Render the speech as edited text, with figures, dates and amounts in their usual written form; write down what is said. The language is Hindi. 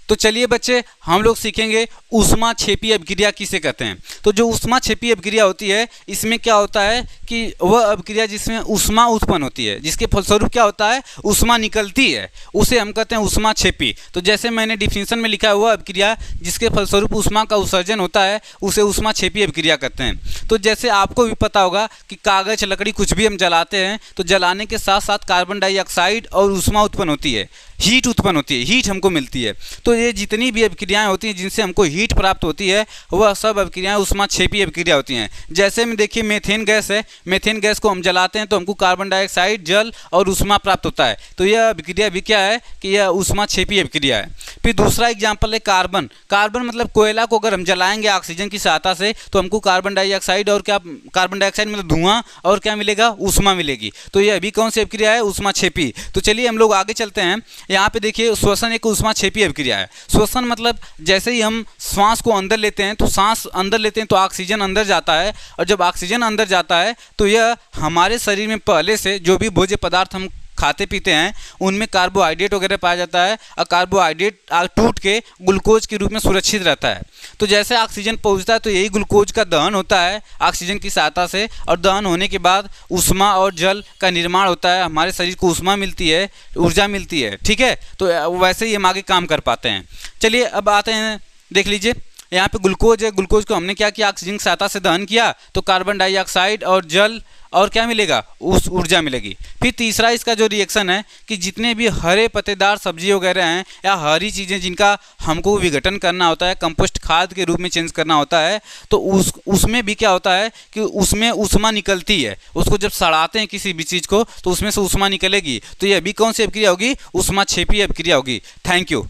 तो चलिए बच्चे, हम लोग सीखेंगे ऊष्माक्षेपी अभिक्रिया किसे कहते हैं। तो जो ऊष्माक्षेपी अभिक्रिया होती है, इसमें क्या होता है कि वह अभिक्रिया जिसमें ऊष्मा उत्पन्न होती है, जिसके फलस्वरूप क्या होता है, ऊष्मा निकलती है, उसे हम कहते हैं ऊष्माक्षेपी। तो जैसे मैंने डिफिनेशन में लिखा है, वह अभिक्रिया जिसके फलस्वरूप ऊष्मा का उत्सर्जन होता है उसे ऊष्माक्षेपी अभिक्रिया कहते हैं। तो जैसे आपको भी पता होगा कि कागज, लकड़ी कुछ भी हम जलाते हैं तो जलाने के साथ साथ कार्बन डाइऑक्साइड और ऊष्मा उत्पन्न होती है, हीट उत्पन्न होती है, हीट हमको मिलती है। तो ये जितनी भी अभिक्रियाएं होती हैं जिनसे हमको हीट प्राप्त होती है, वह सब अभिक्रियाएं ऊष्माक्षेपी अभिक्रिया होती हैं। जैसे में देखिए मीथेन गैस है, मीथेन गैस को हम जलाते हैं तो हमको कार्बन डाइऑक्साइड, जल और ऊष्मा प्राप्त होता है। तो यह अभिक्रिया भी क्या है कि यह ऊष्माक्षेपी अभिक्रिया है। फिर दूसरा एग्जाम्पल है कार्बन। कार्बन मतलब कोयला को अगर हम जलाएंगे ऑक्सीजन की सहायता से तो हमको कार्बन डाइऑक्साइड और क्या, कार्बन डाइऑक्साइड मतलब धुआं, और क्या मिलेगा, ऊष्मा मिलेगी। तो यह भी कौन सी अभिक्रिया है, ऊष्माक्षेपी। तो चलिए हम लोग आगे चलते हैं। यहाँ पे देखिए श्वसन एक ऊष्माक्षेपी अभिक्रिया है। श्वसन मतलब जैसे ही हम श्वास को अंदर लेते हैं तो सांस अंदर लेते हैं तो ऑक्सीजन अंदर जाता है, और जब ऑक्सीजन अंदर जाता है तो यह हमारे शरीर में पहले से जो भी भोज्य पदार्थ हम खाते पीते हैं उनमें कार्बोहाइड्रेट वगैरह पाया जाता है, और कार्बोहाइड्रेट टूट के ग्लूकोज के रूप में सुरक्षित रहता है। तो जैसे ऑक्सीजन पहुंचता है तो यही ग्लूकोज का दहन होता है ऑक्सीजन की सहायता से, और दहन होने के बाद ऊष्मा और जल का निर्माण होता है, हमारे शरीर को ऊष्मा मिलती है, ऊर्जा मिलती है। ठीक है, तो वैसे ही हम आगे काम कर पाते हैं। चलिए अब आते हैं, देख लीजिए यहाँ पे ग्लूकोज है, ग्लूकोज को हमने क्या किया, ऑक्सीजन की सहायता से दहन किया तो कार्बन डाइऑक्साइड और जल और क्या मिलेगा, उस ऊर्जा मिलेगी। फिर तीसरा इसका जो रिएक्शन है कि जितने भी हरे पत्तेदार सब्जी वगैरह हैं या हरी चीज़ें जिनका हमको विघटन करना होता है, कंपोस्ट खाद के रूप में चेंज करना होता है, तो उसमें भी क्या होता है कि उसमें ऊष्मा निकलती है। उसको जब सड़ाते हैं किसी भी चीज़ को तो उसमें से ऊष्मा निकलेगी। तो यह भी कौन सी अभिक्रिया होगी, ऊष्माक्षेपी अभिक्रिया होगी। Thank you.